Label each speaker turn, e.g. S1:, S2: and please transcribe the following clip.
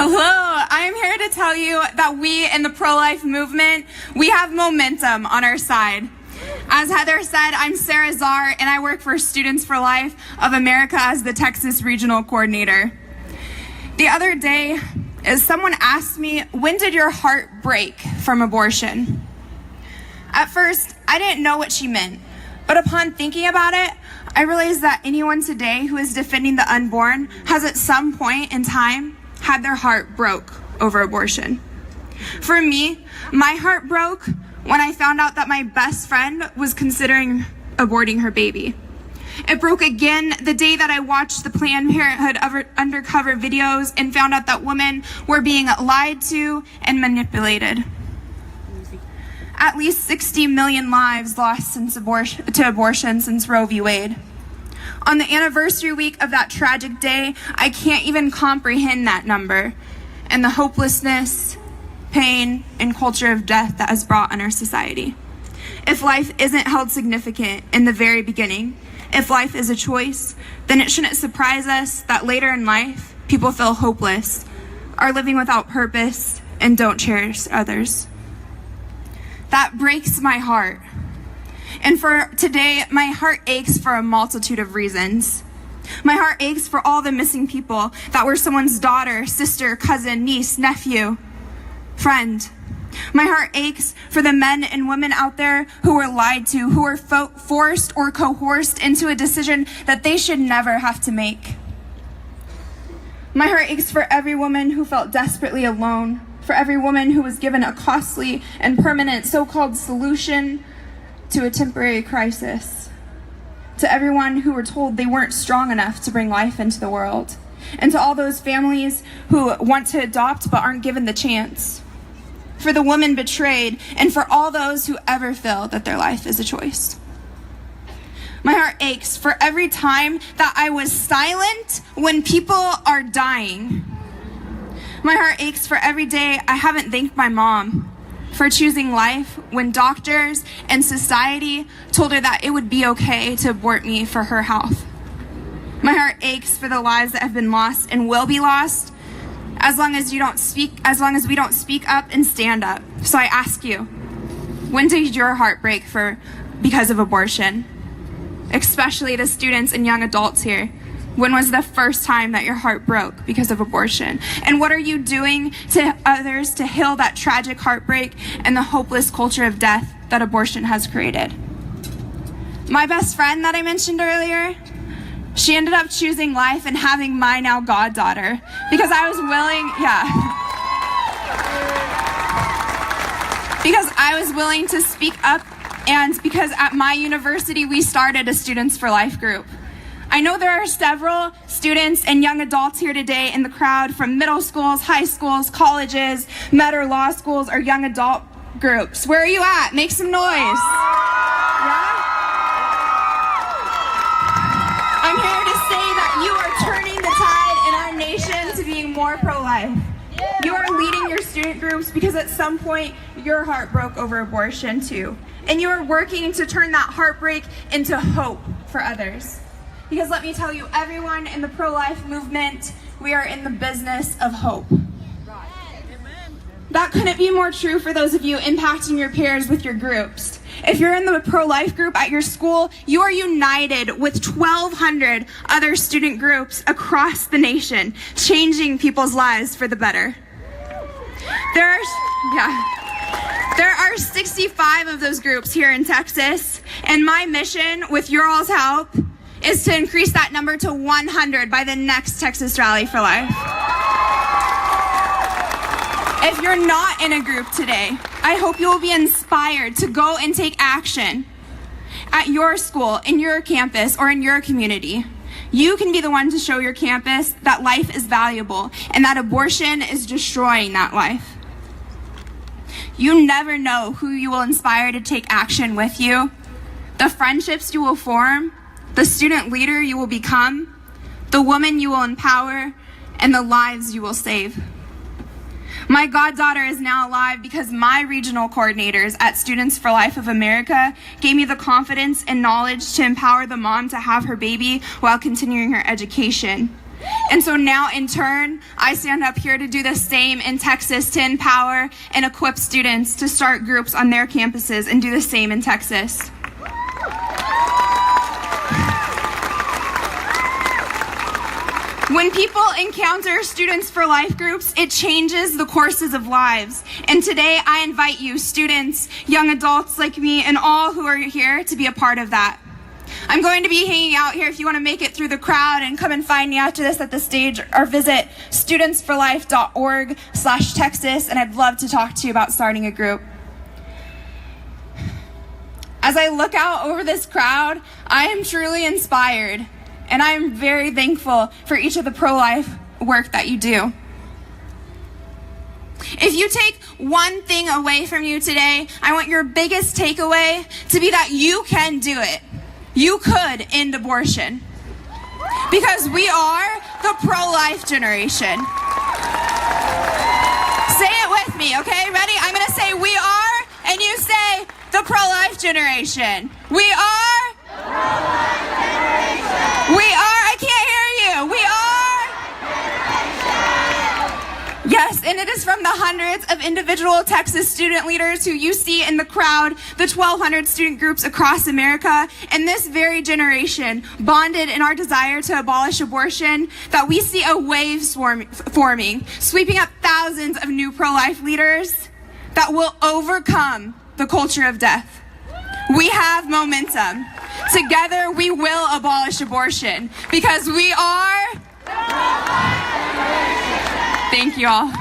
S1: Hello, I am here to tell you that we in the pro-life movement, we have momentum on our side. As Heather said, I'm Zarr, and I work for Students for Life of America as the Texas Regional Coordinator. The other day, someone asked me, when did your heart break from abortion? At first, I didn't know what she meant, but upon thinking about it, I realized that anyone today who is defending the unborn has at some point in time had their heart broke over abortion. For me, my heart broke when I found out that my best friend was considering aborting her baby. It broke again the day that I watched the Planned Parenthood undercover videos and found out that women were being lied to and manipulated. At least 60 million lives lost to abortion since Roe v. Wade. On the anniversary week of that tragic day, I can't even comprehend that number and the hopelessness, pain, and culture of death that has brought on our society. If life isn't held significant in the very beginning, if life is a choice, then it shouldn't surprise us that later in life, people feel hopeless, are living without purpose, and don't cherish others. That breaks my heart. And for today, my heart aches for a multitude of reasons. My heart aches for all the missing people that were someone's daughter, sister, cousin, niece, nephew, friend. My heart aches for the men and women out there who were lied to, who were forced or coerced into a decision that they should never have to make. My heart aches for every woman who felt desperately alone, for every woman who was given a costly and permanent so-called solution to a temporary crisis, to everyone who were told they weren't strong enough to bring life into the world, and to all those families who want to adopt but aren't given the chance, for the woman betrayed, and for all those who ever feel that their life is a choice. My heart aches for every time that I was silent when people are dying. My heart aches for every day I haven't thanked my mom for choosing life when doctors and society told her that it would be okay to abort me for her health. My heart aches for the lives that have been lost and will be lost as long as we don't speak up and stand up. So I ask you, when did your heart break because of abortion? Especially the students and young adults here. When was the first time that your heart broke because of abortion? And what are you doing to others to heal that tragic heartbreak and the hopeless culture of death that abortion has created? My best friend that I mentioned earlier, she ended up choosing life and having my now goddaughter because I was willing to speak up, and because at my university we started a Students for Life group. I know there are several students and young adults here today in the crowd from middle schools, high schools, colleges, med or law schools, or young adult groups. Where are you at? Make some noise. Yeah? I'm here to say that you are turning the tide in our nation to being more pro-life. You are leading your student groups because at some point your heart broke over abortion too. And you are working to turn that heartbreak into hope for others. Because let me tell you, everyone in the pro-life movement, we are in the business of hope. That couldn't be more true for those of you impacting your peers with your groups. If you're in the pro-life group at your school, you are united with 1,200 other student groups across the nation, changing people's lives for the better. There are 65 of those groups here in Texas, and my mission, with your all's help, is to increase that number to 100 by the next Texas Rally for Life. If you're not in a group today, I hope you will be inspired to go and take action at your school, in your campus, or in your community. You can be the one to show your campus that life is valuable and that abortion is destroying that life. You never know who you will inspire to take action with you, the friendships you will form, the student leader you will become, the woman you will empower, and the lives you will save. My goddaughter is now alive because my regional coordinators at Students for Life of America gave me the confidence and knowledge to empower the mom to have her baby while continuing her education. And so now, in turn, I stand up here to do the same in Texas, to empower and equip students to start groups on their campuses and do the same in Texas. When people encounter Students for Life groups, it changes the courses of lives. And today, I invite you, students, young adults like me, and all who are here to be a part of that. I'm going to be hanging out here if you want to make it through the crowd, and come and find me after this at the stage, or visit studentsforlife.org/Texas, and I'd love to talk to you about starting a group. As I look out over this crowd, I am truly inspired, and I am very thankful for each of the pro-life work that you do. If you take one thing away from you today, I want your biggest takeaway to be that you can do it. You could end abortion, because we are the pro-life generation. Say it with me, okay? Ready? I'm going to say we are, and you say the pro-life generation. We are the pro-life generation. We are, I can't hear you. We are. Yes, and it is from the hundreds of individual Texas student leaders who you see in the crowd, the 1,200 student groups across America, and this very generation, bonded in our desire to abolish abortion, that we see a wave forming, sweeping up thousands of new pro-life leaders that will overcome the culture of death. We have momentum. Together, we will abolish abortion, because we are... Thank you all.